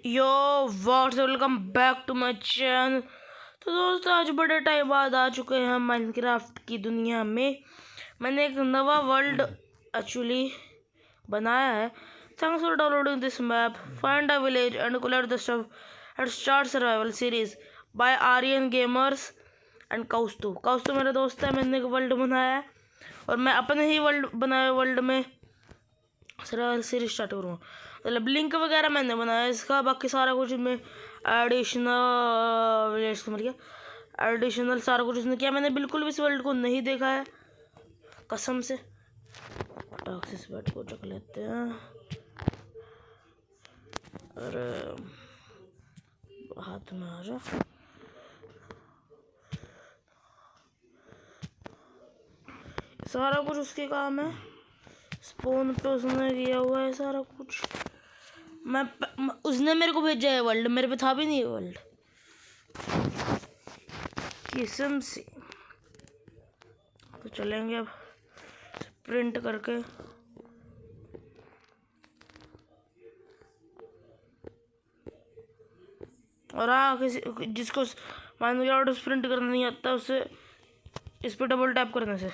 Yo what's welcome back to my channel. तो दोस्तों आज बड़े टाइम बाद आ चुके हैं हम माइनक्राफ्ट की दुनिया में। मैंने एक नवा वर्ल्ड एक्चुअली बनाया है। Thanks for downloading this map, find a village and collect the stuff and start survival series by Aryan gamers and Kaustu. Kaustu मेरा दोस्त है। मैंने एक वर्ल्ड बनाया है और मैं अपने ही बनाए वर्ल्ड में सर्वाइवल सीरीज स्टार्ट करूँगा। मतलब लिंक वगैरह मैंने बनाया इसका, बाकी सारा कुछ में एडिशनल सारा कुछ इसने किया। मैंने बिल्कुल भी इस वर्ल्ड को नहीं देखा है कसम से। टॉक्सिस बेड को चक लेते हैं और हाथ में आ जा। सारा कुछ उसके काम है। स्पोन पे उसने किया हुआ है सारा कुछ। उसने मेरे को भेजा है वर्ल्ड, मेरे पे था भी नहीं वर्ल्ड किस्म से। तो चलेंगे अब प्रिंट करके। और हाँ, किसी जिसको माइनक्राफ्ट प्रिंट करना नहीं आता उसे इस पर डबल टैप करने से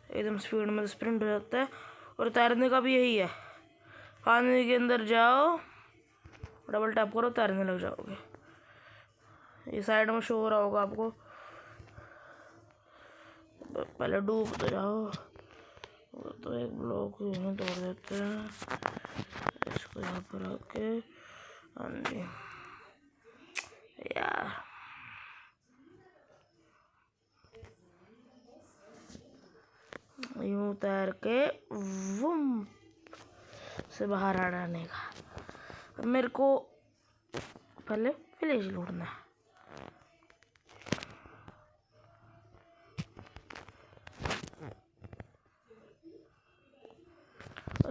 एकदम स्पीड में प्रिंट हो जाता है। और तैरने का भी यही है, पानी के अंदर जाओ, डबल टैप करो, तैरने लग जाओगे। ये साइड में शो हो रहा होगा आपको। पहले डूब तो जाओ। तो एक ब्लॉक यहाँ तोड़ देते हैं, इसको यहाँ पर रखे। हाँ जी यार, यूं तैर के वुम से बाहर आ जाने का। मेरे को पहले विलेज लूटना है।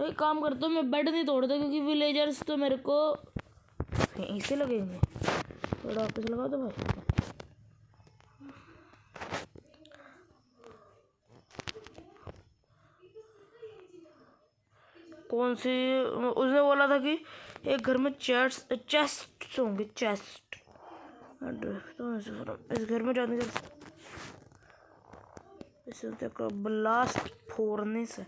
एक काम करता हूँ, मैं बेड नहीं तोड़ता क्योंकि विलेजर्स तो मेरे को यहीं से लगेंगे। थोड़ा वापस लगा दो भाई। कौन सी? उसने बोला था कि एक घर में चेस्ट होंगे, चेस्ट। तो इस घर में जाने का इसे तक ब्लास्ट फोड़ने से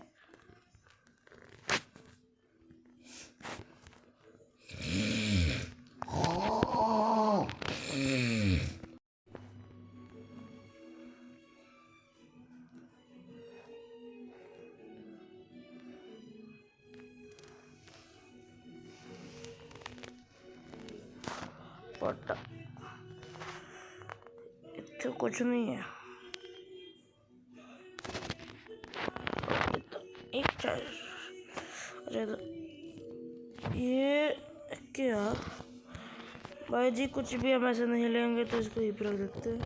पता इतना कुछ नहीं है। एक अरे ये क्या भाई जी, कुछ भी हम ऐसे नहीं लेंगे तो इसको ही रख देते हैं।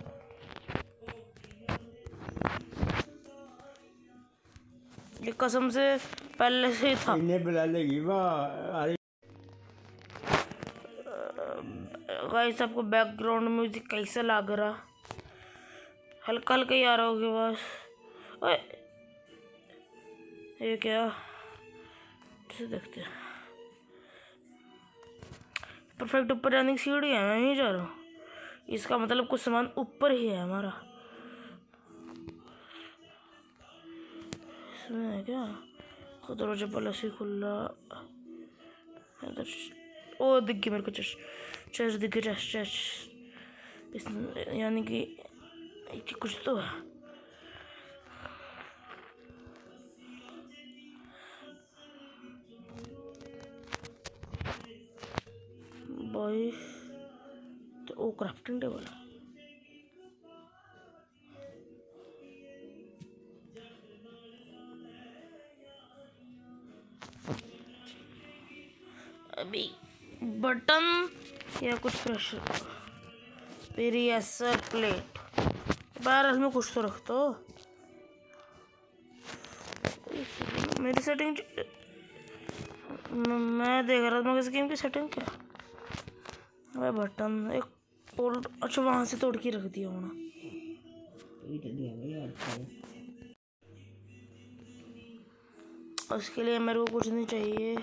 ये कसम से पहले से ही था। बुला लेगी गाइस आपको बैकग्राउंड म्यूजिक कैसा लग रहा? हल्का हल्का ही आ रहा होगा बस। ओए ये क्या? देखते हैं। परफेक्ट ऊपर जाने की सीढ़ी है, मैं नहीं जा रहा हूँ। इसका मतलब कुछ सामान ऊपर ही है हमारा। इसमें है क्या? दरवाजा पहले से खुला। ओ दिख गया मेरे को चेस्ट दिख गया। चेस्ट यानी कि कुछ तो है। भाई तो ओ क्राफ्टिंग टेबल अभी बटन या कुछ प्रेशर प्रेशर प्लेट बार में कुछ तो रख दो। मेरी सेटिंग मैं देख रहा था इस गेम की सेटिंग क्या। अरे बटन एक ओल्ड, अच्छा वहां से तोड़ के रख दिया होना। उसके लिए मेरे को कुछ नहीं चाहिए।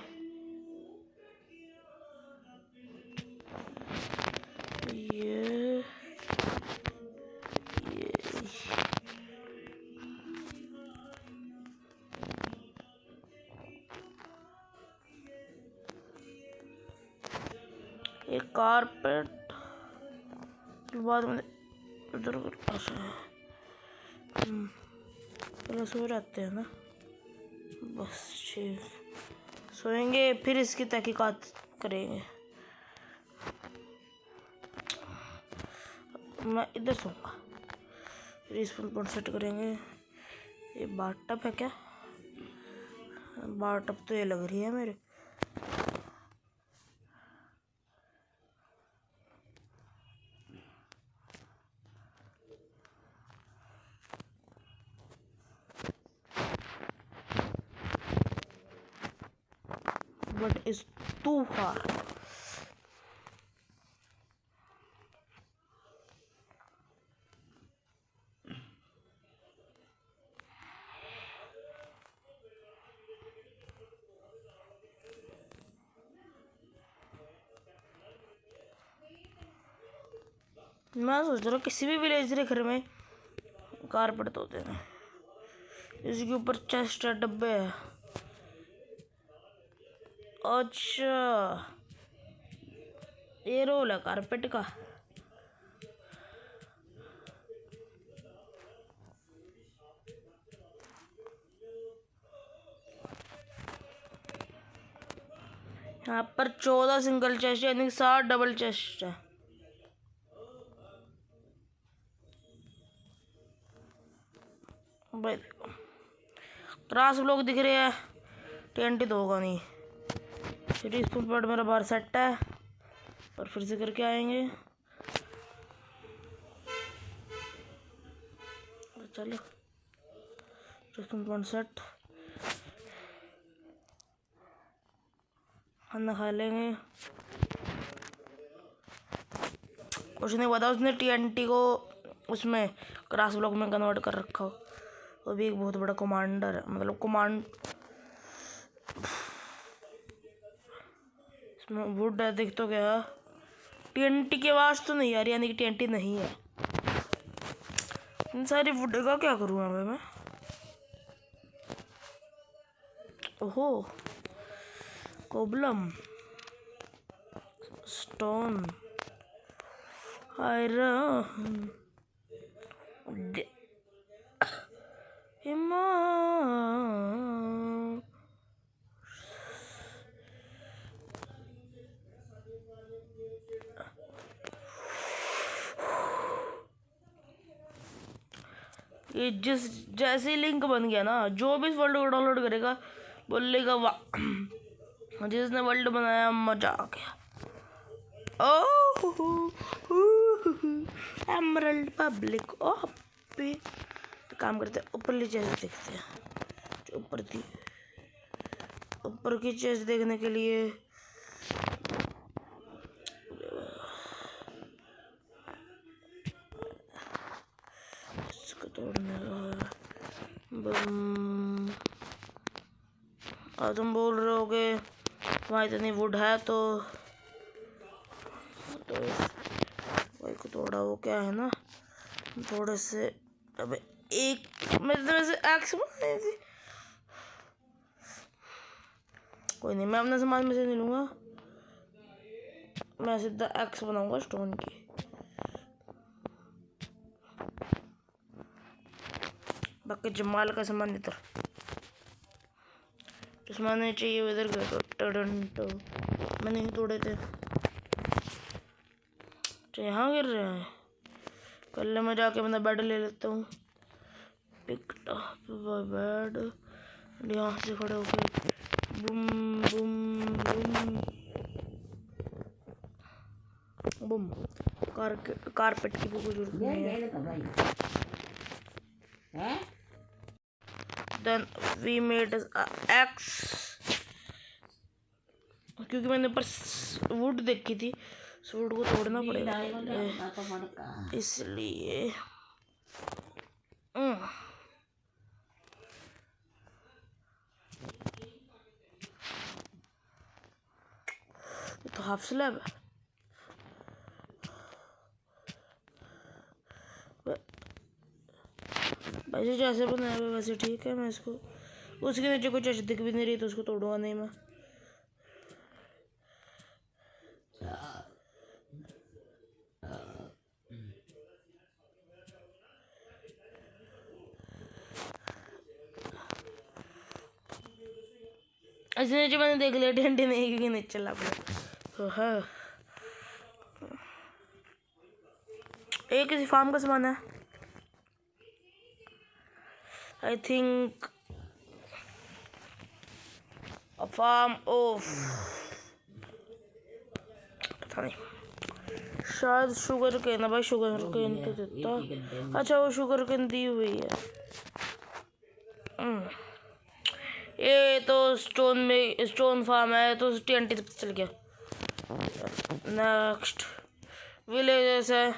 एक कारपेट बाद में उधर पहले सो जाते हैं ना, बस ठीक, सोएंगे फिर इसकी तहकीकात करेंगे। मैं इधर सोऊंगा, फिर इस पर सेट करेंगे। ये बाथटब है क्या? बाथटब तो ये लग रही है मेरे। But it's too far. मैं सोच रहा हूँ किसी भी विलेज के घर में कारपेट तो देना, इसके ऊपर चेस्ट है, डब्बे है। अच्छा ये रोल है कारपेट का। यहाँ पर 14 सिंगल चेस्ट यानी 7 डबल चेस्ट है। भाई क्रॉस ब्लॉक दिख रहे हैं, टेंट तो होगा नहीं। फिर इस पर मेरा बार सेट है और फिर से करके आएंगे। चलो सेट खाना खा लेंगे। कुछ नहीं पता उसने TNT को उसमें क्रॉस ब्लॉक में कन्वर्ट कर रखा हो। वो भी एक बहुत बड़ा कमांडर है, मतलब कमांड। इसमें वुड है, देख तो क्या TNT की आवाज़ तो नहीं आ रही, यानी कि TNT नहीं है। इन सारी वुड का क्या करूँगा मैं? ओहो कोबलम, स्टोन, आयरन, ये जैसे लिंक बन गया ना, जो भी इस वर्ल्ड को डाउनलोड करेगा बोलेगा वाह जिसने वर्ल्ड बनाया मजा आ गया। ओह एमरल्ड पब्लिक। ओह काम करते हैं, ऊपर चेस्ट देखते हैं। जो ऊपर थी, ऊपर की चेस्ट देखने के लिए इसको तोड़ने और तुम बोल रहे हो कि वहाँ इतनी वुड है तो वही को थोड़ा वो क्या है ना, थोड़े से। अबे एक मेरी तरह से एक्स बनाई थी। कोई नहीं, मैं अपने सामान में से नहीं लूँगा, मैं सीधा एक्स बनाऊंगा स्टोन की। बाकी जमाल का सामान इधर, जो सामान नहीं चाहिए इधर गए तो मैंने नहीं तोड़े थे, तो यहाँ गिर रहे हैं। पहले मैं जाके अपना बेड ले लेता हूँ। पिक्ड अप बेड, यहाँ से खड़े होके बुम बुम बुम बुम। कारपेट की भी कोई जरूरत नहीं है। Then we made axe, क्योंकि मैंने ऊपर वुड देखी थी, वुड को तोड़ना पड़ेगा इसलिए। तो हाफ स्लैब है। वैसे जैसे बनाया हुआ वैसे ठीक है। मैं इसको उसके नीचे कुछ ऐसे दिख भी नहीं रही तो उसको तोड़ूंगा नहीं मैं। इसने जो मैंने देख लिया डंडे नहीं क्योंकि नहीं चला पड़ा। हाँ ये किसी फार्म का सामान है I think a farm of पता नहीं शायद शुगर केन है भाई शुगर केन तो देता अच्छा वो शुगर केन दी हुई है। ये तो स्टोन फार्म है तो TNT तक चल गया। नेक्स्ट विलेजेस है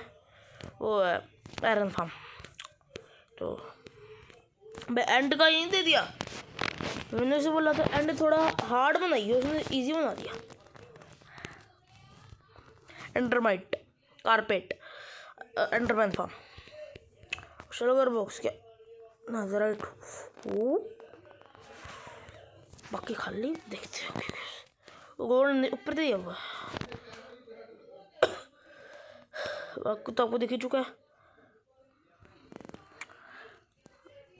वो है आयरन फार्म तो मैं एंड का यहीं दे दिया। मैंने उसे बोला था एंड थोड़ा हार्ड बनाइए उसने इजी बना दिया। Endermite carpet enderman farm sugar box क्या नजराइट बाकी खाली देखते हो गोल्ड ऊपर दिया हुआ बाकी तो आपको दिख ही चुका है।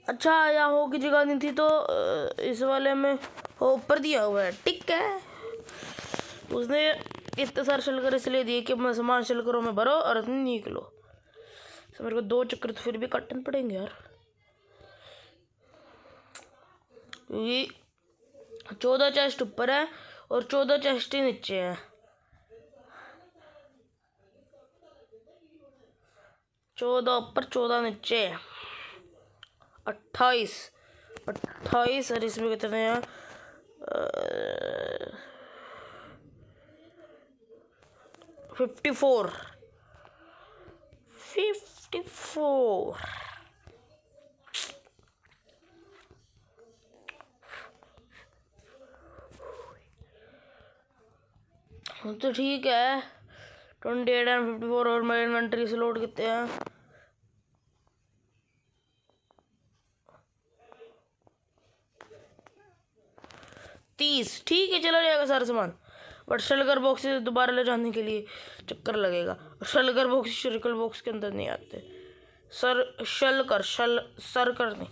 अच्छा यहाँ हो की जगह नहीं थी तो इस वाले में हो ऊपर दिया हुआ है टिक है। उसने इतने सारे शलकर इसलिए दिए कि अपना सामान शलकरों में भरो और अपनी निकलो। तो मेरे को 2 चक्कर तो फिर भी काटने पड़ेंगे यार क्योंकि 14 चेस्ट ऊपर है और 14 चेस्ट ही नीचे है। 14 ऊपर 14 नीचे 28 और इसमें कितने हैं 54 तो ठीक है 28 एंड 54 और मेरी इन्वेंटरी से लोड कितने हैं 30 ठीक है चला जाएगा सारा सामान। बट शलगर बॉक्स से दोबारा ले जाने के लिए चक्कर लगेगा और शलगर बॉक्स सर्कल बॉक्स के अंदर नहीं आते सरकर नहीं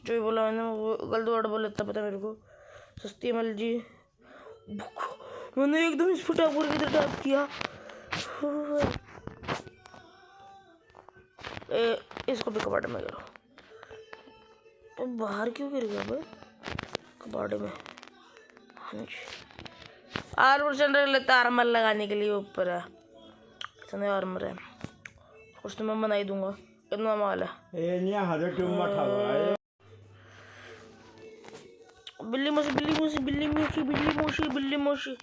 जो भी बोला मैंने वो गलत वर्ड बोल इतना पता मेरे को। सस्ती मल जी मैंने एकदम इस फटाफट की तरह टाइप किया इसको भी कबाड़ में करो तो बाहर क्यों गिर गया भाई कबाड़ में। आर्मर लेता आर्मर लगाने के लिए ऊपर है इतने आर्मर है कुछ तो मैं बना ही दूंगा कितना माल है। बिल्ली मोशी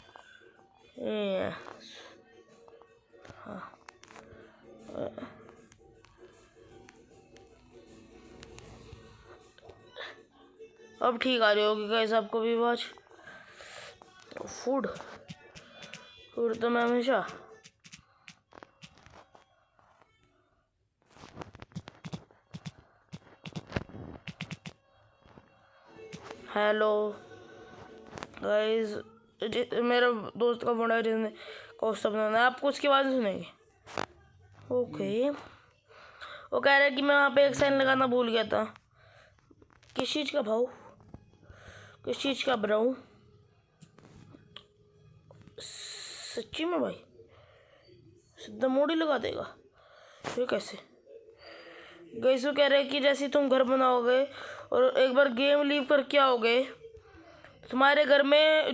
हाँ अब ठीक आ रही होगी गाइस आपको भी आवाज। फूड तो मैं हमेशा हेलो गाइस मेरा दोस्त का फोन है जिसने कोस्टा बनाना है आपको उसकी आवाज़ सुनेंगे। ओके वो कह रहा है कि मैं वहाँ पे एक साइन लगाना भूल गया था। किस चीज़ का भाव किस चीज़ का ब्राउ सच्ची में भाई सीधा मोड़ ही लगा देगा ये कैसे। गैस वो कह रहे हैं कि जैसे तुम घर बनाओगे और एक बार गेम लीव कर क्या आओगे तुम्हारे घर में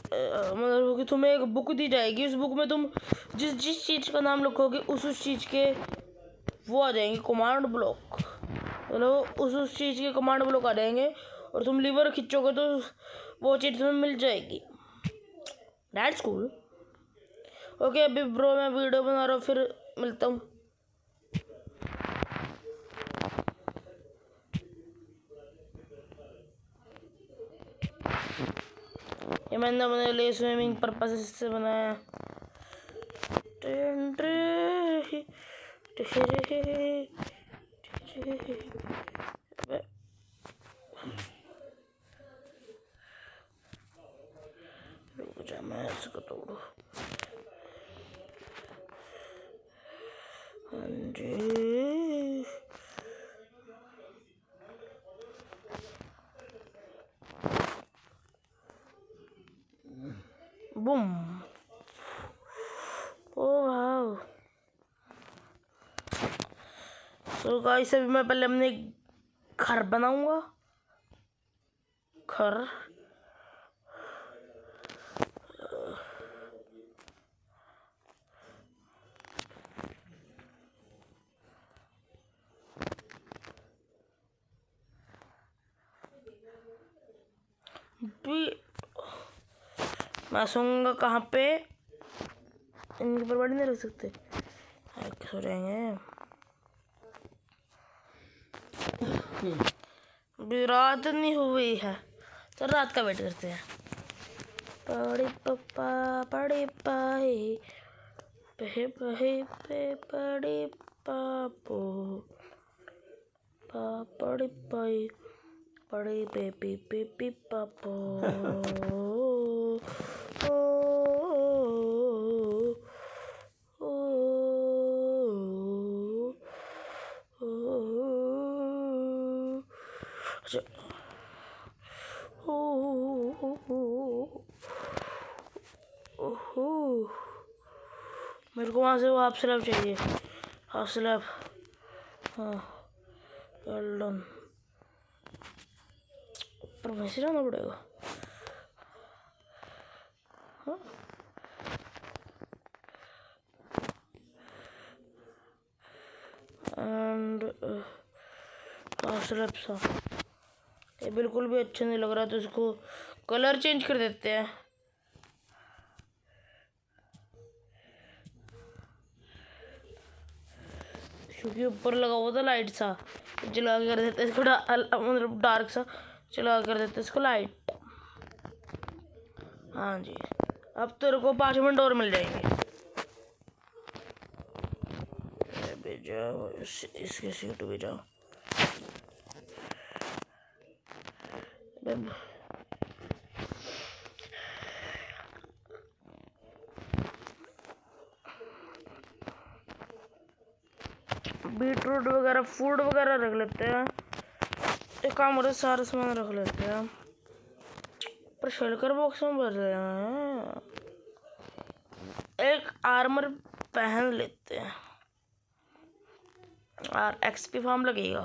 मतलब कि तुम्हें एक बुक दी जाएगी। उस बुक में तुम जिस चीज़ का नाम लिखोगे उस चीज़ के वो आ जाएंगे कमांड ब्लॉक मतलब उस चीज़ के कमांड ब्लॉक आ जाएंगे और तुम लीवर खींचोगे तो वो चीज़ तुम्हें मिल जाएगी। That's cool. ओके अभी ब्रो मैं वीडियो बना रहा हूँ फिर मिलता हूँ। ये मैंने अपने लिए स्विमिंग पर्पस से बनाया। मैं इसको तोड़ू हाँ जी boom. Oh wow. So guys अभी मैं पहले अपने घर बनाऊंगा। घर भी मैं सोऊंगा कहाँ पे? इनके ऊपर बड़ी नहीं रख सकते, सो जाएंगे। अभी रात नहीं हुई है तो रात का वेट करते हैं। पड़ी पप्पा पड़ी पाए पे पे पे पड़ी पापो पड़ी पाई पड़ी पे पे पे पे पापो मेरे को वहाँ से वो हाफ स्लैब चाहिए। हाफ स्लैब, हाँ वेल डन। ऊपर वैसे जाना पड़ेगा। हाँ एंड हाफ स्लैब सा ये बिल्कुल भी अच्छा नहीं लग रहा, तो इसको कलर चेंज कर देते हैं। क्योंकि ऊपर लगा हुआ था लाइट सा, जला के कर देते इसको, मतलब डार्क सा चला कर देते इसको लाइट। हाँ जी, अब तेरे को 5 मिनट और मिल जाएंगे। भेजाओ इसके सीट पे जाओ। बीटरूट वगैरह फूड वगैरह रख लेते हैं। एक काम और सारा सामान रख लेते हैं, पर शेल्कर बॉक्स में भर रहे हैं। एक आर्मर पहन लेते हैं और एक्सपी फार्म लगेगा।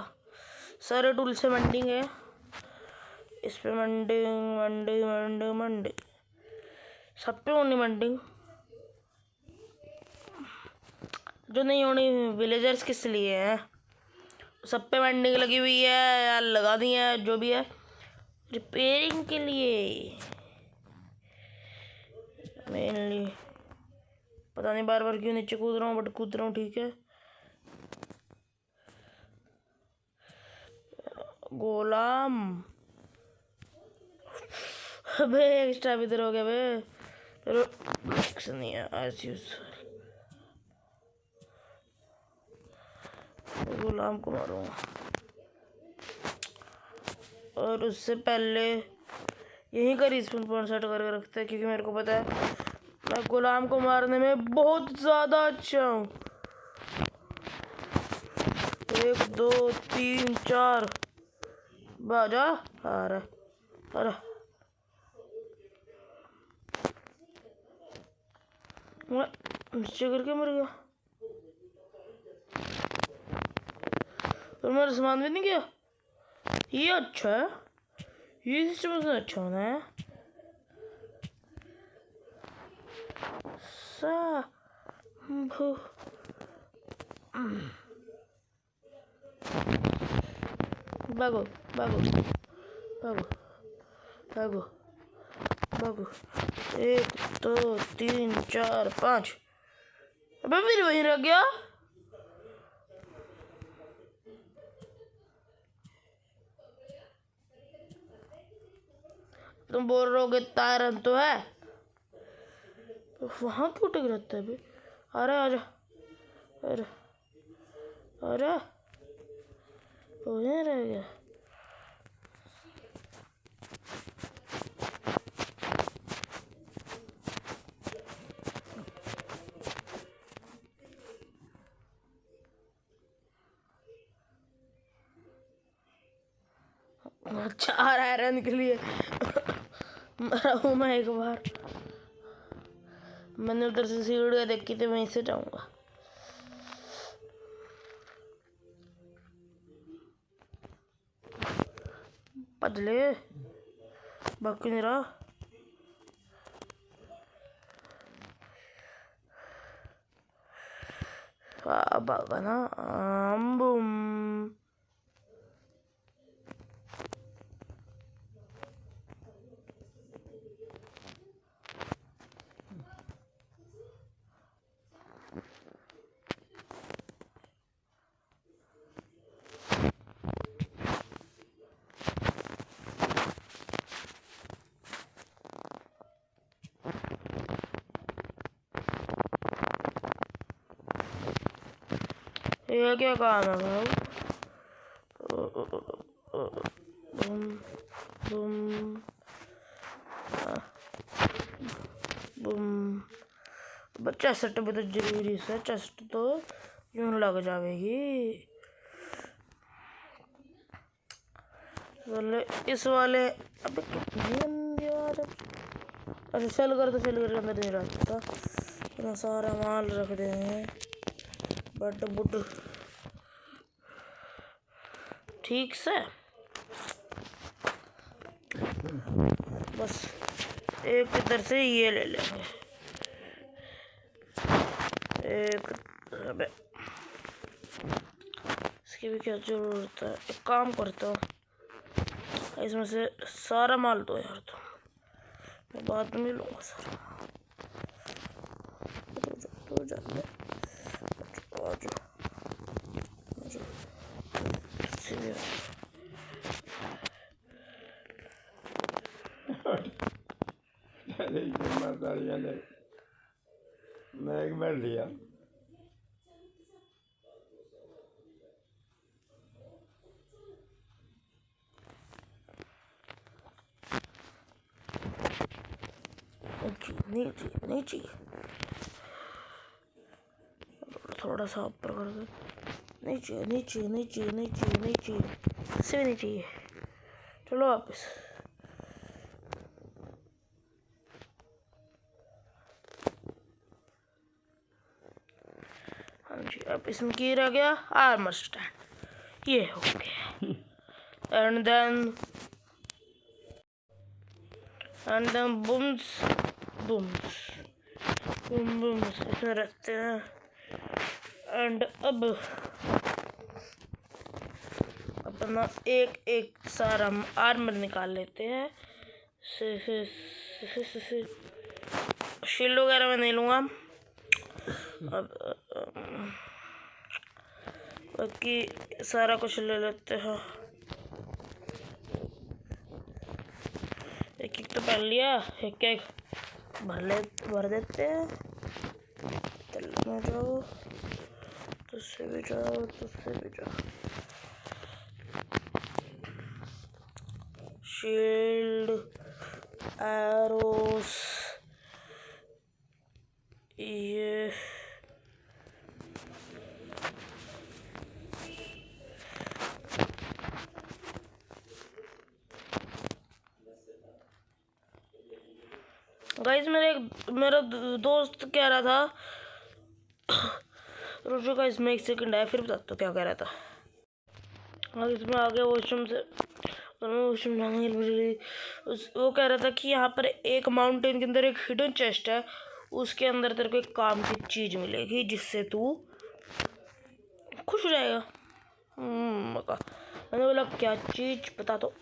सारे टूल से मंडिंग है, इस पे मंडिंग मंडिंग मंडिंग मंडिंग, सब पे होनी मंडिंग। जो नहीं होनी विलेजर्स किस लिए है? सब पे मंडिंग लगी हुई है या लगा दी है, जो भी है रिपेयरिंग के लिए मेनली। पता नहीं बार बार क्यों नीचे कूद रहा हूँ, बट कूद रहा हूँ, ठीक है। गोलाम अबे एक्स्ट्रा भी इधर हो गया बे, नहीं है एज यूजुअल। गुलाम को मारूंगा, और उससे पहले यहीं का रिस्पॉन्स पॉइंट सेट करके रखते हैं, क्योंकि मेरे को पता है मैं गुलाम को मारने में बहुत ज़्यादा अच्छा हूँ। 1 2 3 4 बाजा आ रहा। अरे नीचे करके मर गया, और मेरा सामान भी नहीं गया। ये अच्छा है, ये सिस्टम से अच्छा होना है। भागो भागो भागो भागो भागो। 1 2 3 4 5। अबे फिर वहीं रह गया। तुम बोल रहे हो कि तारन तो है, वहां क्यों टिक रहता है? अरे आजा, अरे अरे वहीं रह गया। अच्छा आ रहा है रन के लिए मरा हूँ मैं एक बार। मैंने उधर से सीढ़ियाँ देखी थी, वहीं से जाऊंगा। बदले बाकी नहीं रहा। भागा ना। बूम। ये क्या काम है भाई? Boom boom boom. बच्चा चेस्ट भी तो जरूरी है, चेस्ट तो यूं लग जाएगी। वाले इस वाले अबे कितनी गंदी आवाज है। अच्छा चल कर, तो चल कर अंदर नहीं रखता, इतना सारा माल रख दे हैं। बट बुट ठीक से बस एक इधर से ये ले लेंगे एक। अबे इसकी भी क्या जरूरत है? एक काम करता हूँ, इसमें से सारा माल दो यार, तो मैं बाद में लूँगा सारा। तो जा मैं एक बैठ लिया। नहीं चाहिए थोड़ा सा ऊपर कर दो। नहीं चाहिए ऐसे भी नहीं चाहिए। चलो वापस। हाँ जी, अब इसमें क्या रह गया? आर्मर स्टैंड, ये हो गया। एंड देन बूम्स इसमें रखते हैं। एंड अब अपना एक एक सारा आर्मर निकाल लेते हैं। शील्ड वगैरह मैं नहीं लूँगा। अब बाकी सारा कुछ ले लेते हैं। एक एक तो पहन लिया, एक एक भर देते हैं। चलना जाओ, तुझसे भी जाओ। शील्ड, एरोस, ये गाइस मेरा दोस्त कह रहा था। रुको गाइस, मैं एक सेकंड है, फिर बताता हूँ क्या कह रहा था। हाँ इसमें आ गया वॉशरूम से। वो कह रहा था कि यहाँ पर एक माउंटेन के अंदर एक हिडन चेस्ट है, उसके अंदर तेरे को एक काम की चीज मिलेगी जिससे तू खुश हो जाएगा। मैंने बोला क्या चीज बता दो।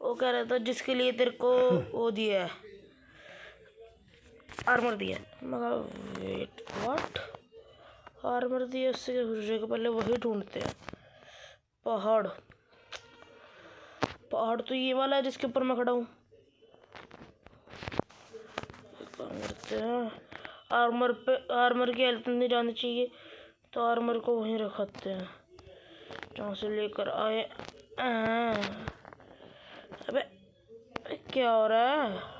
वो कह रहा था जिसके लिए तेरे को वो दिया है, आर्मर दिया। मैं वेट व्हाट? आर्मर दिया, उससे क्या खुश हो जाएगा? पहले वही ढूंढते हैं। पहाड़ तो ये वाला है जिसके ऊपर मैं खड़ा हूँ। काम करते हैं, आर्मर की हेल्प नहीं जानी चाहिए, तो आर्मर को वहीं रखाते हैं जहाँ से लेकर आए। अबे क्या हो रहा है?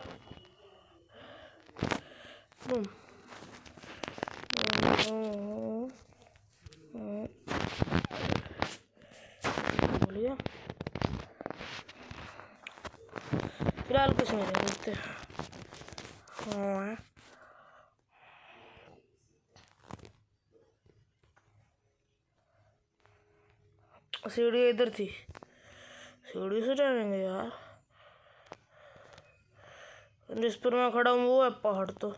बोलिए फिलहाल कुछ नहीं देखते। हाँ सीढ़ी इधर थी, सीढ़ी से जाएंगे यार। जिस पर मैं खड़ा हूँ वो है पहाड़ तो।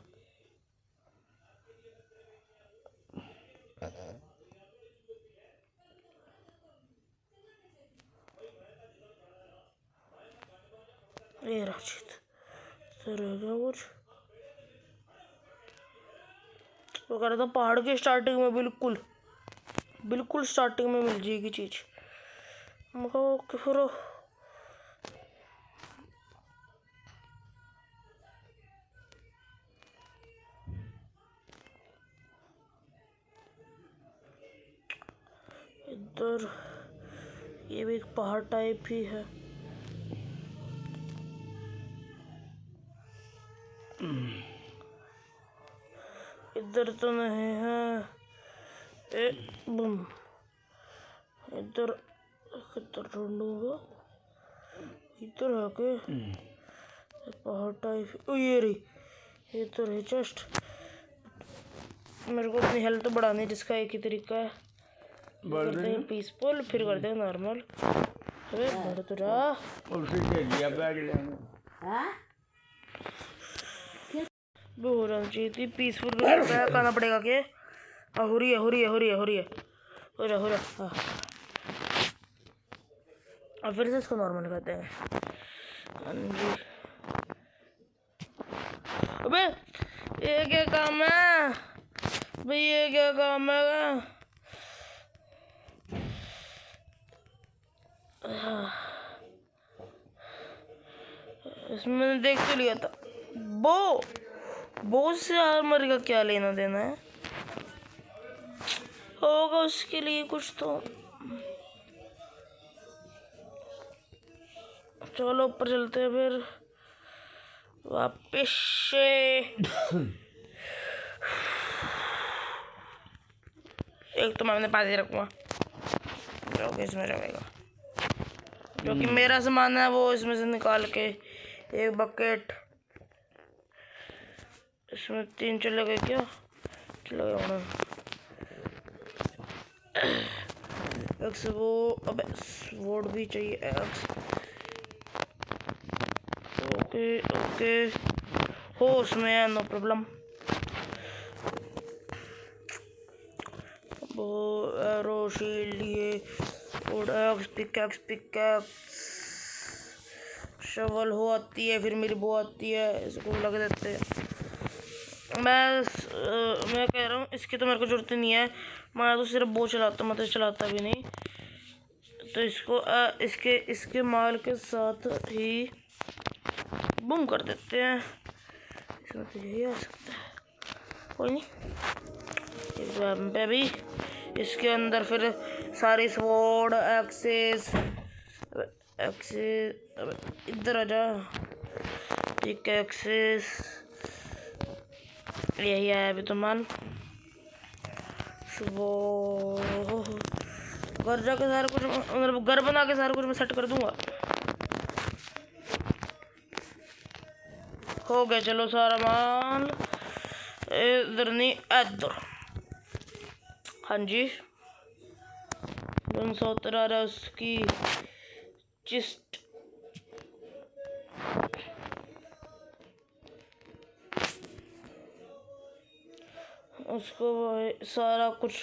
ये राशिद तो रह गया कुछ। वो कह रहा था पहाड़ की स्टार्टिंग में बिल्कुल स्टार्टिंग में मिल जाएगी चीज। मैं कहा ओके फिर। इधर ये भी एक पहाड़ टाइप ही है। इधर तो नहीं है। बम इधर किधर ढूंढूंगा? इधर है के पहाड़ टाइप। ये रही, ये तो रही जस्ट। मेरे को अपनी हेल्थ बढ़ानी, जिसका एक ही तरीका है, करते हैं पीसफुल, फिर करते हैं नॉर्मल। अबे बढ़ तो जा। वो हो रहा चाहिए थी पीसफुल। करना पड़ेगा के। हो रही है। हो रहा हाँ। अब फिर से इसको नॉर्मल करते हैं। हाँ जी। अबे ये क्या काम है भाई, ये क्या काम है? इसमें मैंने देख तो लिया था। बो से आर्मर का क्या लेना देना है? होगा उसके लिए कुछ तो। चलो ऊपर चलते हैं फिर वापिस से। एक तो मैं अपने पास ही रखूंगा जो कि इसमें रहेगा, जो कि मेरा सामान है वो इसमें से निकाल के। एक बकेट, इसमें 3 चलेगा क्या? चलेगा ना। एक्स वो, अबे स्वॉर्ड भी चाहिए। एक्स ओके हो उसमें है, नो प्रॉब्लम। वो एरो शील्ड ये और एक्स पिकैक्स शवल हो आती है, फिर मेरी वो आती है, इसको लग देते हैं। मैं कह रहा हूँ इसकी तो मेरे को जरूरत नहीं है। मैं तो सिर्फ वो चलाता, मैं तो चलाता भी नहीं। तो इसको इसके माल के साथ ही बूम कर देते हैं। इसमें तो यही आ सकता है, कोई नहीं। बेबी इसके अंदर फिर सारी स्वॉर्ड एक्सेस इधर आ जा। ठीक है एक्सेस यही आया अभी तो मान। वो घर जाके सारा कुछ, मतलब घर बना के सारा कुछ मैं सेट कर दूंगा। हो गया चलो सारा माल। इधर नहीं इधर। हाँ जी 270 आ रहा है उसकी चिस्ट। उसको सारा कुछ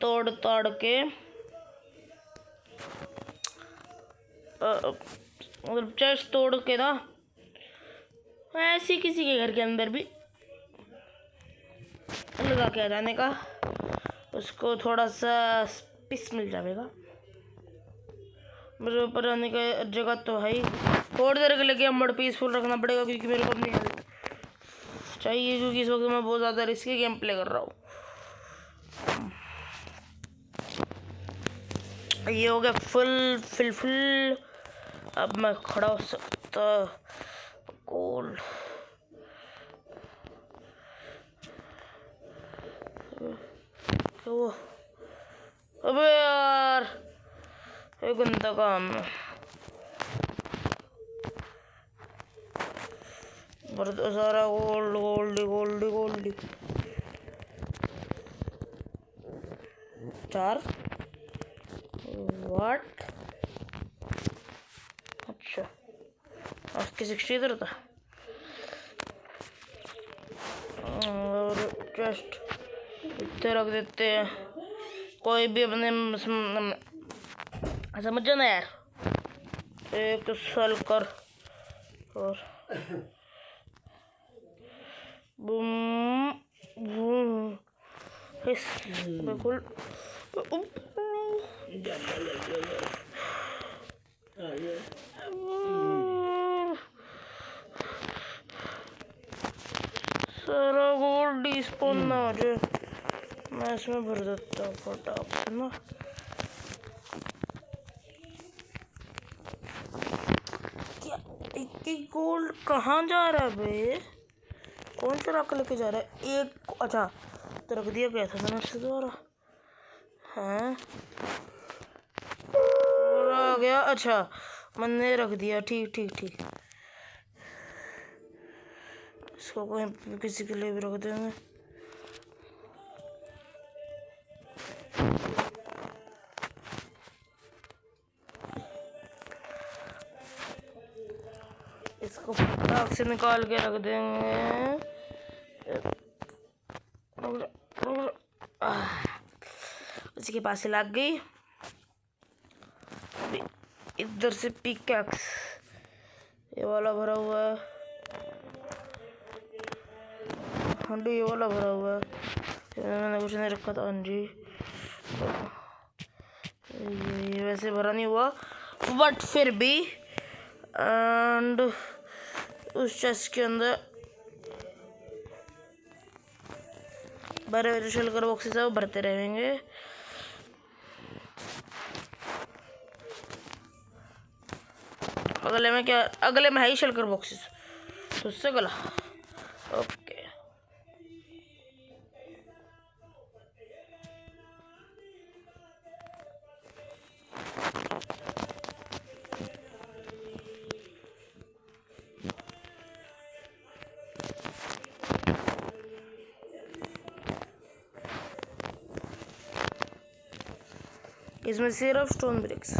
तोड़ ताड़ के मतलब चेस्ट तोड़ के ना, ऐसे किसी के घर के अंदर भी लगा के आ जाने का, उसको थोड़ा सा स्पेस मिल जाएगा। मेरे ऊपर रहने का जगह तो है ही। थोड़ी देर के लिए मोड पीसफुल रखना पड़ेगा क्योंकि मेरे को अपनी हेल्थ चाहिए, क्योंकि इस वक्त मैं बहुत ज़्यादा रिस्की गेम प्ले कर रहा हूँ। ये हो गया फुल। अब मैं खड़ा हो सकता। गोल्ड वो, अबे यार ये गंदा काम है। सारा गोल्ड 4 व्हाट? अच्छा, उसकी 60 इधर था। और जस्ट इतने रख देते हैं, कोई भी अपने समझ जाना यार। एक तो सल कर और बूम बूम बिल्कुल। सारा गोल्ड डिस्पोन ना हो जाए, मैं इसमें भर देता हूँ फटाक से ना। क्या एक गोल्ड कहाँ जा रहा है बे? कौन सा रख लेके जा रहा है? एक अच्छा तो रख दिया गया था मैंने उससे द्वारा। हाँ और आ गया। अच्छा मैंने रख दिया, ठीक ठीक ठीक। इसको कोई किसी के लिए भी रख देंगे। इसको फटाक से निकाल के रख देंगे। उसी के पास से लग गई। इधर से पिकैक्स ये वाला भरा हुआ है, हंडी ये वाला भरा हुआ है, मैंने कुछ नहीं रखा था। हाँ जी ये वैसे भरा नहीं हुआ बट फिर भी। एंड उस चेस्ट के अंदर भरे हुए शलकर बॉक्सेस है वो भरते रहेंगे। अगले में क्या? अगले में है ही शलकर बॉक्सेस, तो उससे गला। ओके इसमें सिर्फ स्टोन ब्रिक्स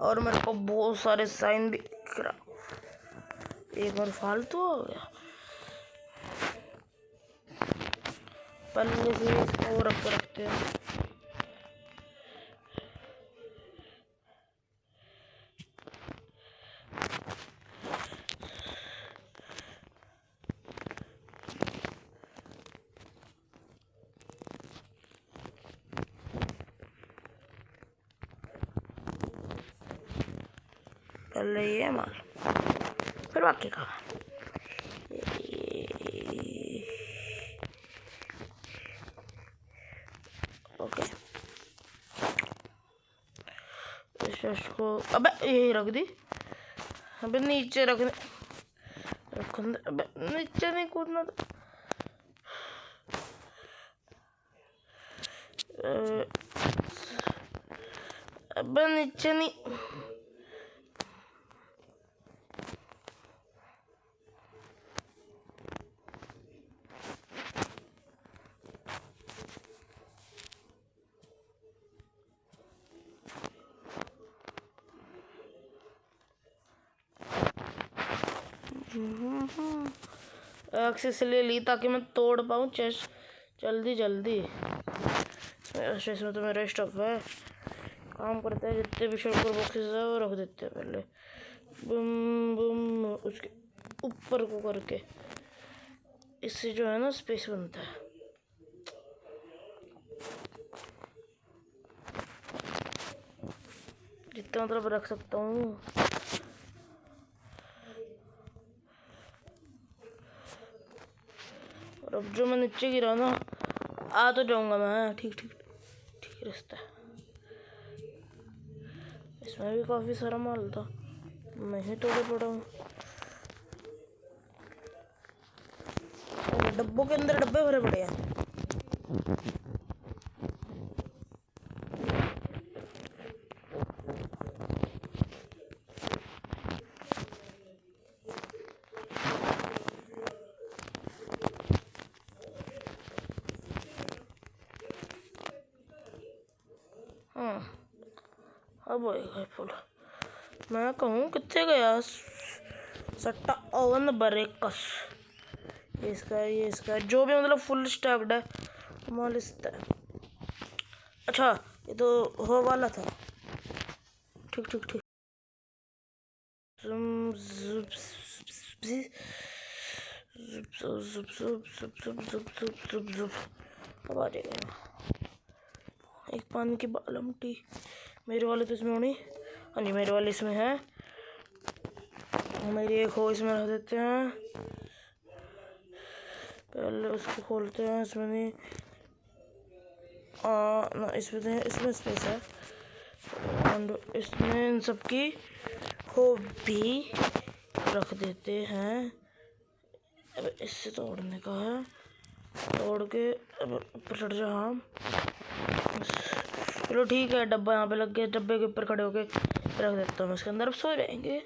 और मेरे को बहुत सारे साइन भी करा। एक बार फालतू हो गया। पहले से इसको रख के रखते हैं। पहले ये माल फिर बाकी का। ओके इस को अबे यही रख दी। अबे नीचे रखने अबे नीचे नहीं कूदना था। अबे नीचे नहीं। एक्सेस ले ली ताकि मैं तोड़ पाऊँ चेस्ट जल्दी जल्दी। इसमें तो मेरा स्टफ है, काम करते हैं। जितने भी शॉर्टकट बॉक्सेस है वो रख देते हैं पहले बुम बुम उसके ऊपर को करके। इससे जो है ना स्पेस बनता है। जितना मतलब रख सकता हूँ। और अब जो मैं नीचे गिरा ना आ तो जाऊंगा मैं। ठीक ठीक ठीक रास्ता है। इसमें भी काफी सारा माल था, मैं ही तोड़े पड़ा हूँ। डब्बों के अंदर डब्बे भरे पड़े हैं। अब होएगा फुल। मैं कहूँ कितने गया सट्टा ओवन बरेकस। ये इसका जो भी मतलब फुल स्टैक्ड है मालिस्ट है। अच्छा ये तो हो वाला था। ठीक ठीक ठीक। अब आ जाएगा। एक पानी की बालम टी मेरे वाले तो इसमें होनी। हाँ जी मेरे वाले इसमें है। मेरी एक हो इसमें रख देते हैं। पहले उसको खोलते हैं। इसमें नहीं ना इसमें स्पेस है। और इसमें इन सबकी हो भी रख देते हैं। अब इससे तोड़ने का है। तोड़ के अब ऊपर चढ़ जा। हाँ चलो ठीक है। डब्बा यहाँ पे लग गया। डब्बे के ऊपर खड़े होके रख देता हूँ इसके अंदर। अब सो रहेंगे।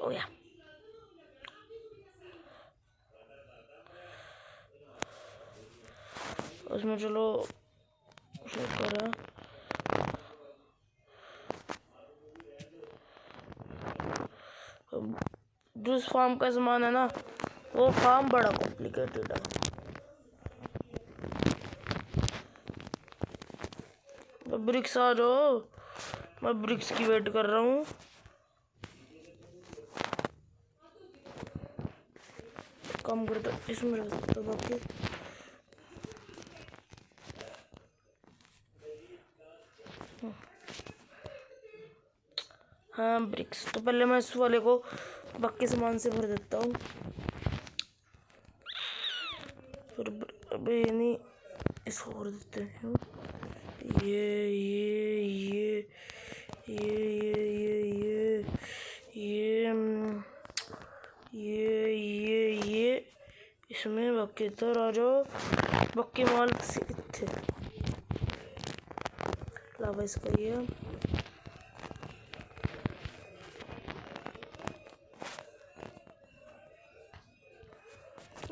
हो गया। उसमें चलो करा जिस फार्म का सामान है ना वो फार्म बड़ा कॉम्प्लिकेटेड है। ब्रिक्स आ जाओ। मैं ब्रिक्स की वेट कर रहा हूँ। काम करता इसमें रहता बाकी। हाँ ब्रिक्स तो पहले मैं इस वाले को बाकी सामान से भर देता हूँ। फिर अभी नहीं इसको भर देते हैं। ये ये ये ये ये ये ये ये इसमें बाकी इधर आ जाओ। बाकी माल थे लावा इसका ये।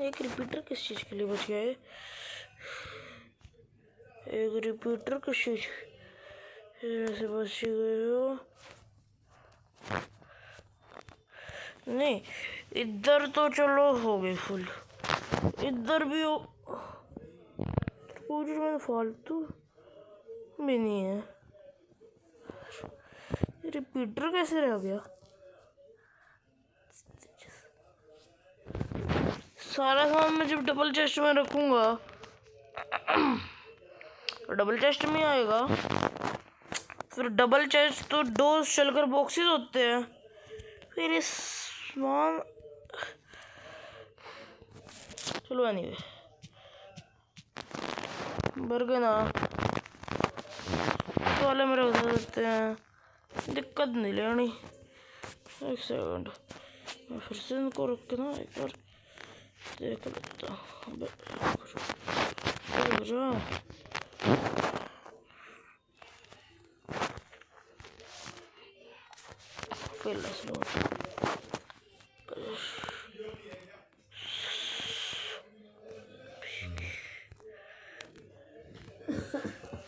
एक रिपीटर किस चीज़ के लिए बच गया है? एक रिपीटर किस चीज़ ऐसे बच गए हो? नहीं इधर तो चलो हो गई फुल। इधर भी हो पूरी में फालतू भी नहीं है। रिपीटर कैसे रह गया? सारा सामान मैं जब डबल चेस्ट में रखूंगा डबल चेस्ट में आएगा। फिर डबल चेस्ट तो दो शलकर बॉक्सेस होते हैं। फिर इस सामान चलो एनीवे भर गए ना तो वाले मेरे बता देते हैं। दिक्कत नहीं लेनी। एक सेकंड मैं फिर से इनको रख के ना एक बार देख लेता हूँ।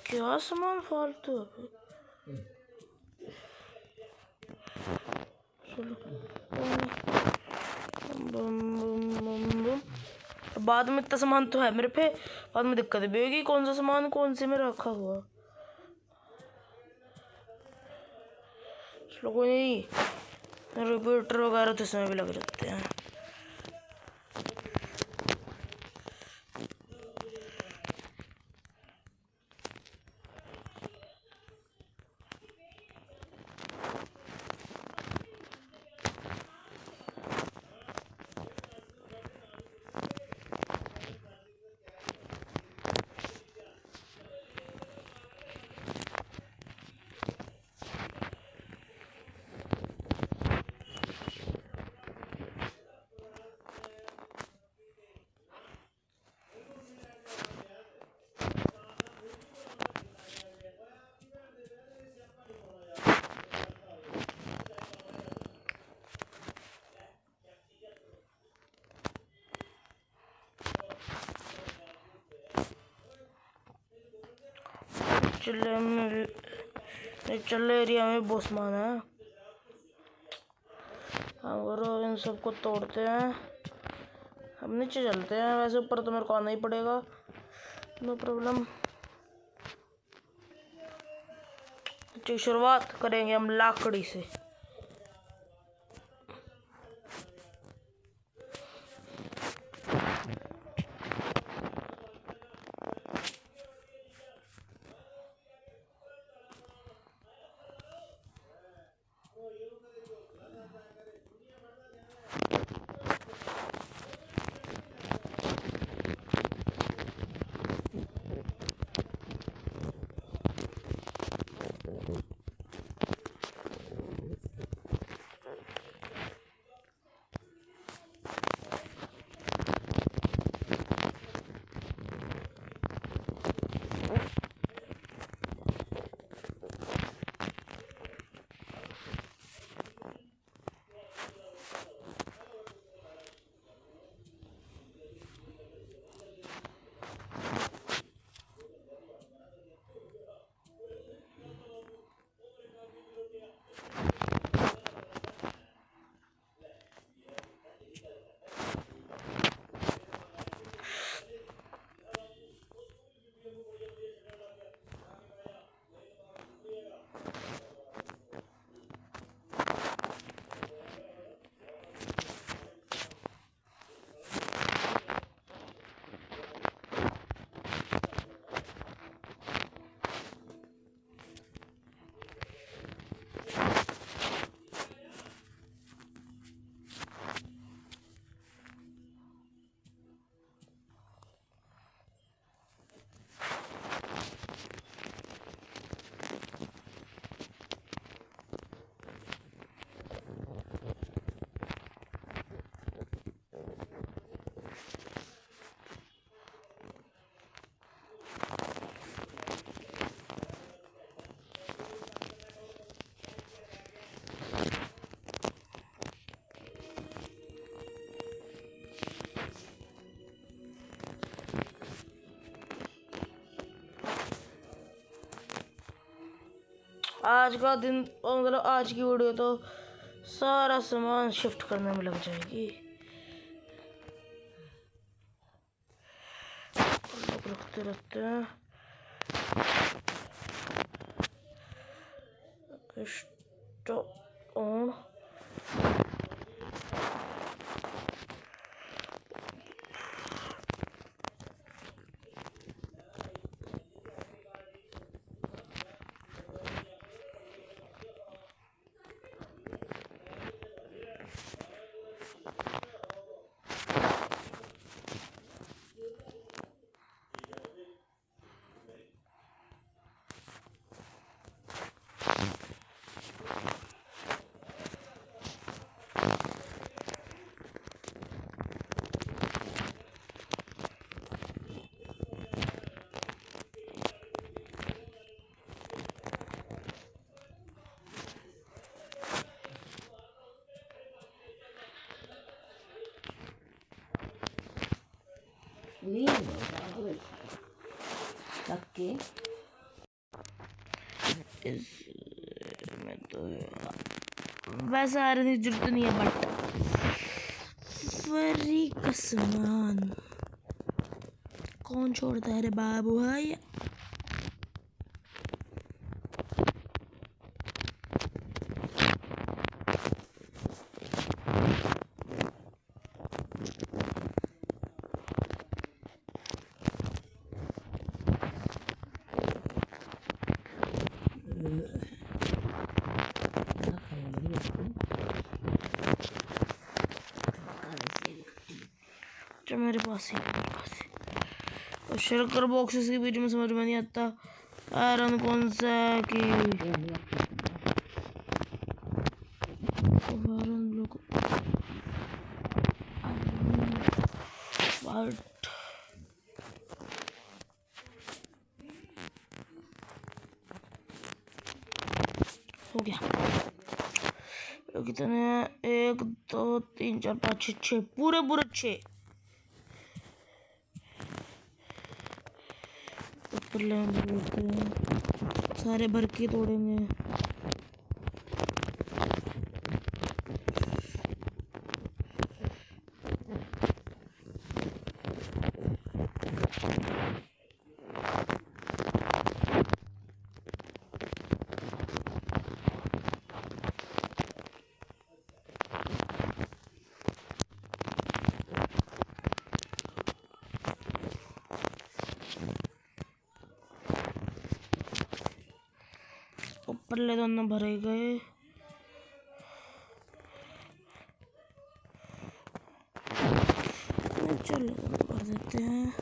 क्या सामान फालतू है? चलो बाद में इतना सामान तो है मेरे पे। बाद में दिक्कत भी होगी कौन सा सामान कौन से में रखा हुआ। चलो कोई नहीं। रिपीटर वगैरह तो इसमें भी लग जाते हैं। चिल्ले एरिया में बोसमान है। हम करो इन सबको तोड़ते हैं, हम नीचे चलते हैं। वैसे ऊपर तो मेरे को आना ही पड़ेगा, नो प्रॉब्लम। शुरुआत करेंगे हम लाकड़ी से। आज का दिन मतलब आज की वीडियो तो सारा सामान शिफ्ट करने में लग जाएगी। लोग रखते रहते हैं। ऑन इसमें तो वैसे आयरन की जरूरत नहीं है, बट फरी का सामान कौन छोड़ता है रे बाबू भाई। जो मेरे पास है तो शर्कर बॉक्सेस के बीच में समझ में नहीं आता आयरन कौन सा है कि वाइट हो गया। तो कितने हैं? 1 2 3 4 5 6 6 पूरे 6। पल्ले में भर देते हैं, सारे भर के तोड़ेंगे। पल्ले दोनों भरे गए। चलो दोनों भर देते हैं।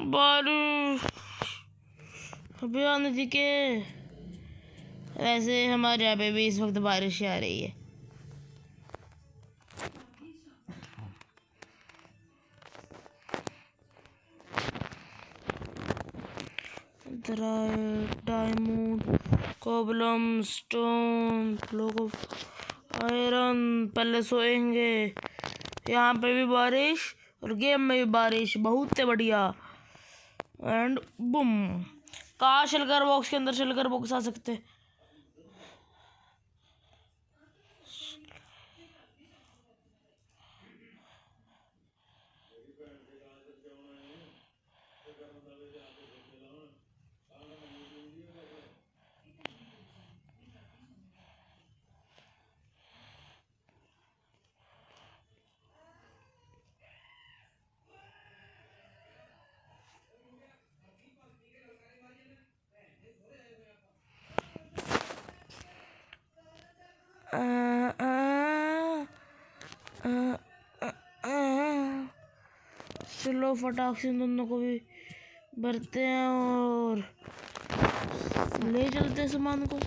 बारिश अभी आने थी के। वैसे हमारे यहाँ पे भी इस वक्त बारिश आ रही है। डायमंड, कोबलम, स्टोन, ब्लॉक ऑफ आयरन। पहले सोएंगे। यहाँ पे भी बारिश और गेम में भी बारिश, बहुत बढ़िया। एंड बुम, कहाँ शलकर बॉक्स के अंदर शलकर बॉक्स आ सकते। चलो फटाक से दोनों को भी भरते हैं और ले चलते हैं सामान को।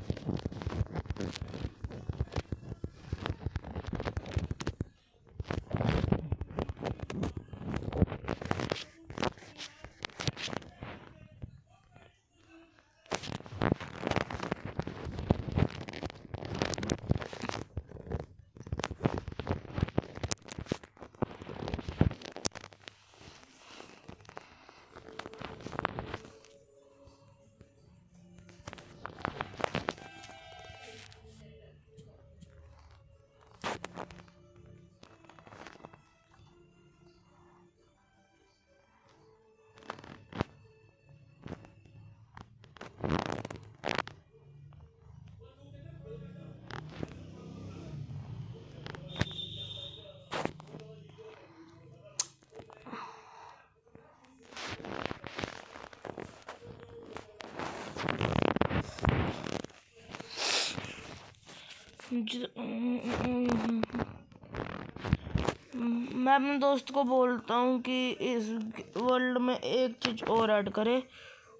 मैं अपने दोस्त को बोलता हूँ कि इस वर्ल्ड में एक चीज़ और ऐड करे,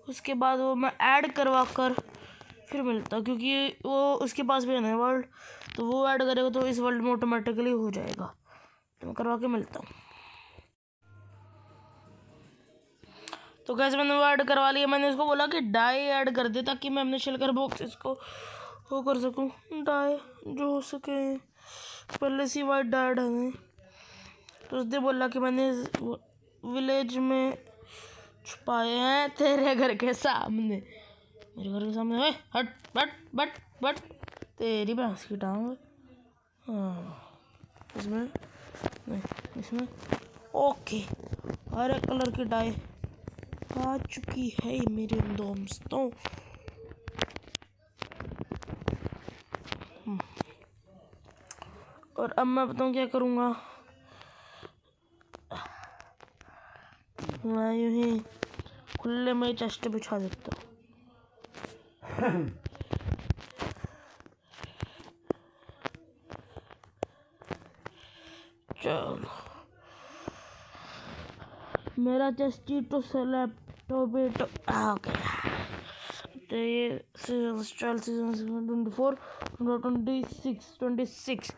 उसके बाद वो मैं ऐड करवा कर फिर मिलता, क्योंकि वो उसके पास भी है ना वर्ल्ड, तो वो ऐड करेगा तो इस वर्ल्ड में ऑटोमेटिकली हो जाएगा। तो मैं करवा के मिलता हूँ। तो कैसे मैंने वो ऐड करवा लिया। मैंने इसको बोला कि डाई ऐड कर दे ताकि मैं अपने शलकर बॉक्स इसको वो कर सकूँ, डाई जो हो सके। पहले सी वाइट डाई डाले तो उसने बोला कि मैंने विलेज में छुपाए हैं तेरे घर के सामने। मेरे घर के सामने हट बट बट बट तेरी भैंस की टांग। हाँ इसमें नहीं, इसमें ओके। हरे कलर की डाई आ चुकी है मेरे दोस्तों। और अब मैं बताऊँ क्या करूँगा। मैं यूं ही खुले में चेस्ट बिछा देता हूँ। चलो मेरा चेस्ट तो लैपटॉप आ गया। तो ये सीजन 24, 26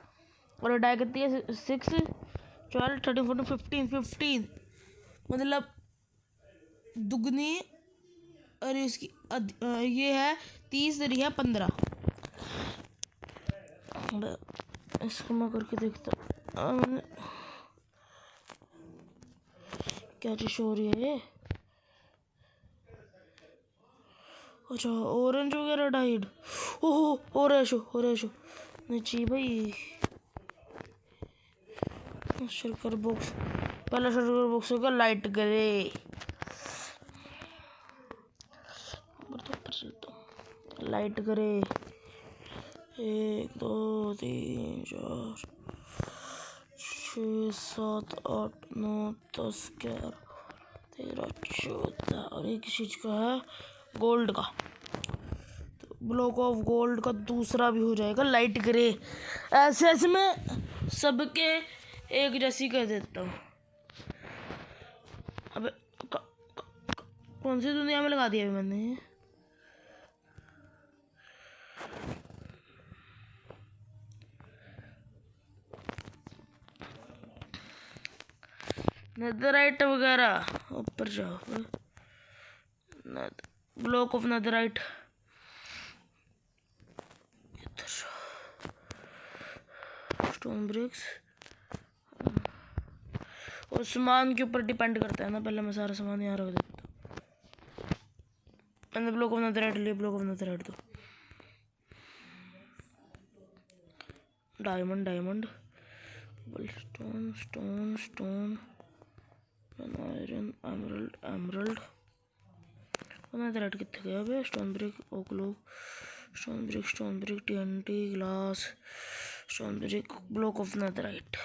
और डाई कितनी है 6, 12, 13, 14, 15 मतलब दुगनी। और इसकी ये है 30, है 15। इसको मैं करके देखता हूँ क्या चीज हो रही है ये। अच्छा ऑरेंज वगैरह डाइड। ओहो हो रहा है शो नहीं चाहिए भाई। शर्कर बॉक्स, पहला शर्कर बॉक्स होगा लाइट ग्रे। लाइट ग्रे 1 2 3 4 6 7 8 9 10 11 13 14 और एक चीज का है गोल्ड का। तो ब्लॉक ऑफ गोल्ड का दूसरा भी हो जाएगा लाइट ग्रे। ऐसे ऐसे मैं सबके एक जैसी कर देता हूँ। अबे कौन सी दुनिया में लगा दिया अभी मैंने। नेदराइट वगैरह ऊपर जाओ। Block of netherite stone BRICS और सामान के ऊपर डिपेंड करता है ना। पहले मैं सारा सामान यहाँ रख देता हूँ। मैंने ब्लॉक ऑफ नेदराइट लिया, ब्लॉक ऑफ नेदराइट दो। Diamond stone stone stone iron emerald netherite कितने गया अबे। Stone brick oak log stone brick TNT glass stone brick block of netherite.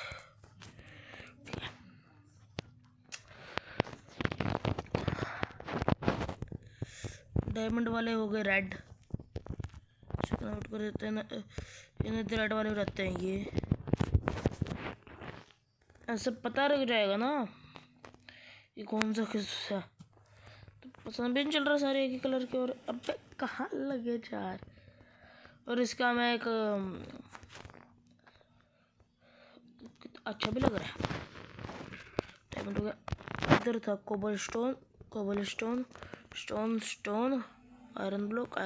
Diamond वाले हो गए रेड। आउट कर देते हैं ना। नेदराइट वाले रहते हैं ये। ऐसे पता लग जाएगा ना ये कौन सा किस है। तो पसंद भी नहीं चल रहा सारे एक ही कलर के। और अब कहाँ लगे यार। और इसका मैं एक अच्छा भी लग रहा है। डायमंड हो गया। इधर था cobblestone stone iron block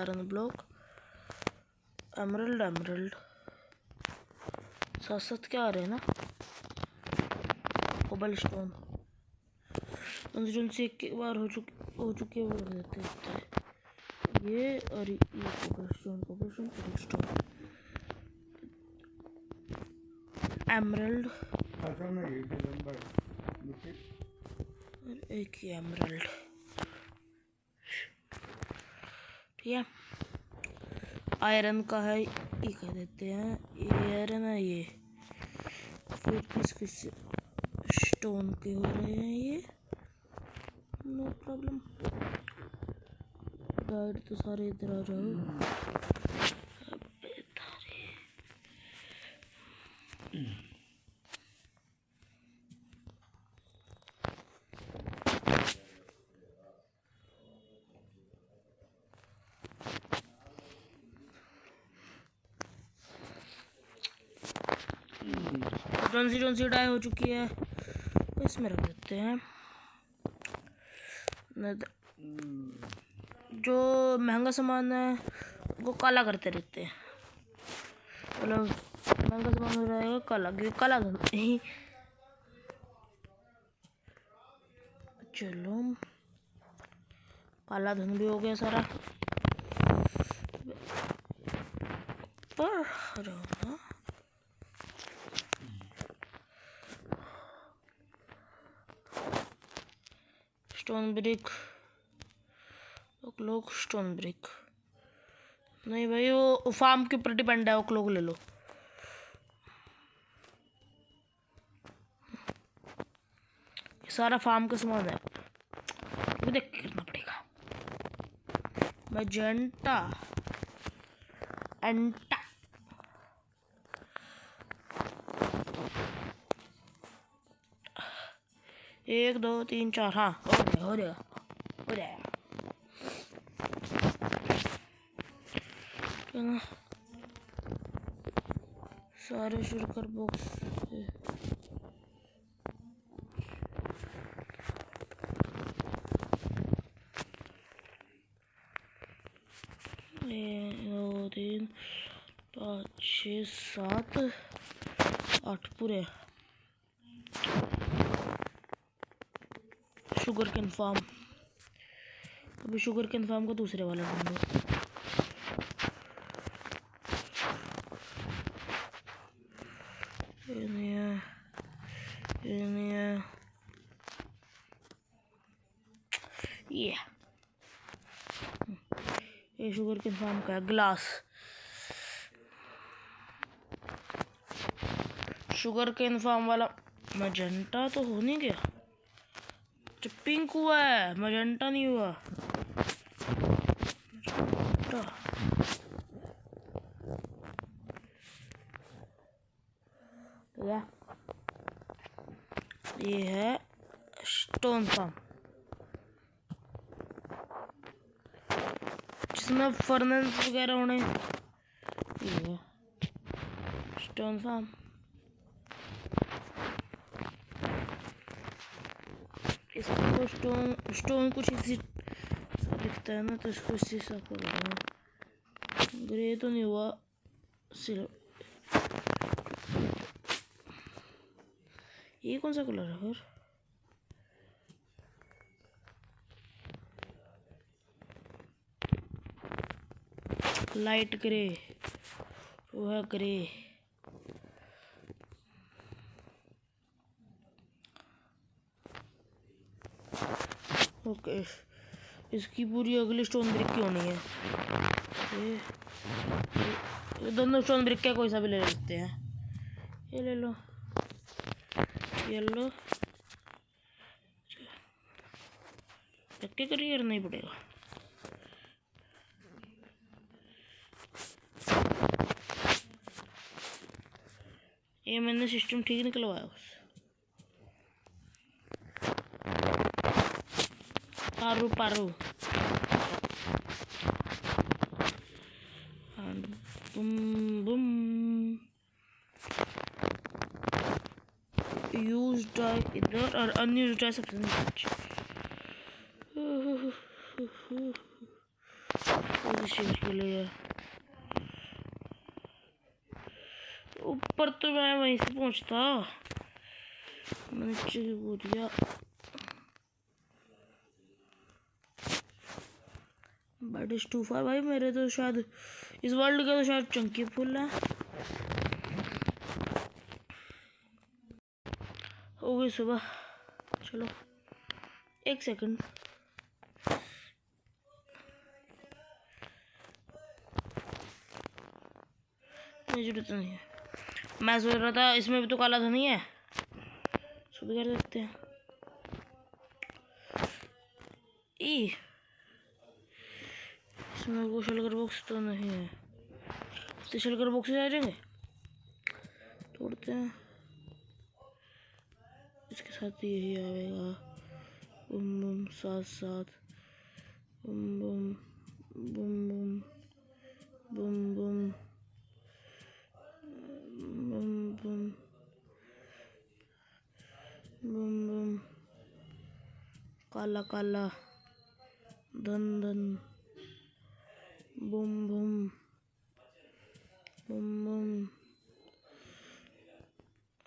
emerald साथ साथ क्या आ रहे हैं ना। कोबलस्टोन से एक बार हो चुके वो देते हैं ये। और ये कोबलस्टोन एमरल्ड और एक ही एमरल्ड। ठीक है आयरन का है ये कह देते हैं। ये आयरन है ये। फिर किस स्टोन के हो रहे हैं ये। No problem. गाइड तो सारे इधर आ जाओ। जौन सी डाई हो चुकी है इसमें रख देते हैं। जो महंगा सामान है वो काला करते रहते हैं। मतलब महंगा सामान हो जाएगा काला क्योंकि काला नहीं। चलो काला धन भी हो गया सारा। पर stone brick oak log stone brick नहीं भाई वो फार्म के ऊपर डिपेंड है। ओकलोक ले लो। ये सारा फार्म का सामान है। तो देख करना पड़ेगा। मैजेंटा एंटा 1 2 3 4 हाँ हो जाएगा। है ना, सारे शुगर बॉक्स दो, तीन, 5, 6, 7, 8 पूरे। शुगर केन फार्म, अभी शुगर केन फार्म को दूसरे वाला ढूंढो। ये नहीं है, ये नहीं है, ये शुगर केन फार्म का है। ग्लास, शुगर केन फार्म वाला मजेंटा तो हो नहीं गया, जो पिंक हुआ है, मजेंटा नहीं हुआ। ये है स्टोन फार्म, जिसमें फर्नेस वगैरह होने। ये है स्टोन फार्म। इसको स्टोन कुछ इसी दिखता है ना, तो इसको इसी सा कर दूंगा। ग्रे तो नहीं हुआ, सिल्वर। ये कौन सा कलर है फिर? लाइट ग्रे, वो है ग्रे। ओके, इसकी पूरी अगली स्टोन ब्रिक की होनी है। ये दोनों स्टोन ब्रिक के कोई सा भी ले लेते हैं। ये ले लो, ये लो। धक्के करियर नहीं पड़ेगा। ये मैंने सिस्टम ठीक निकलवाया उस पारू पारू। बुम बुम। यूज डाई इधर और अनयूज डाई सबसे नीचे। ऊपर तो मैं वहीं से पहुंचता, नीचे की कूद गया। बट स्टूफा भाई, मेरे तो शायद इस वर्ल्ड का तो शायद चंकी फुल है। हो गई सुबह। चलो 1 सेकंड, जरूरत नहीं है। मैं सोच रहा था इसमें भी तो काला धनी है, सुबह कर देते हैं। इसमें वो शलगर बॉक्स तो नहीं है, तो शलगर बॉक्स आ जाएंगे, तोड़ते हैं। इसके साथ यही आएगा। बुम बुम 7 7, बुम बुम बुम बुम बुम बुम बुम बुम बुम बुम। काला काला, धन धन, बुम बुम बुम बुम।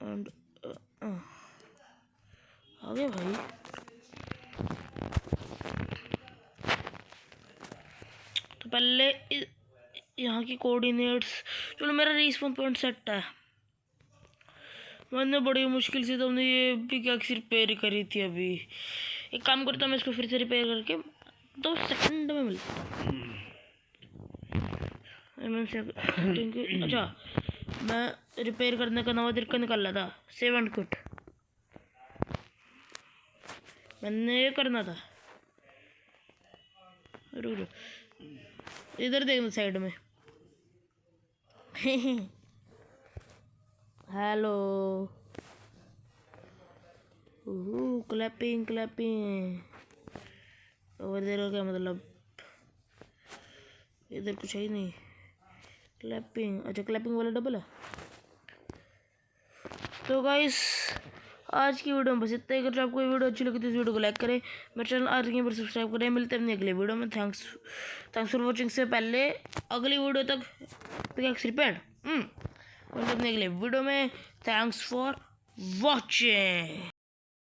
एंड आगे भाई, तो पहले यहाँ की कोऑर्डिनेट्स। चलो मेरा रिस्पॉन्स पॉइंट सेट है। मैंने बड़ी मुश्किल से तुमने ये पिकैक्स रिपेयर करी थी। अभी एक काम करता हूँ, मैं इसको फिर से रिपेयर करके 2 सेकंड में मिलता हूँ। अच्छा, मैं रिपेयर करने का नवा तरीका निकाल रहा था, सेव एंड क्विट। मैंने ये करना था। रुक, इधर देखना साइड में। Hello, clapping clapping. Over there का क्या मतलब? इधर कुछ है ही नहीं। क्लैपिंग, अच्छा क्लैपिंग वाला डबल है। तो गाइस आज की वीडियो में बस इतना ही। अगर आपको ये वीडियो अच्छी लगी तो इस वीडियो को लाइक करें, मेरे चैनल आर्किंग पर सब्सक्राइब करें। मिलते हैं अपनी अगली वीडियो में। Thanks for watching. से पहले अगली वीडियो तक पिकैक्स रिपेयर्ड। मिलते हैं अपनी अगली वीडियो में। Thanks for watching.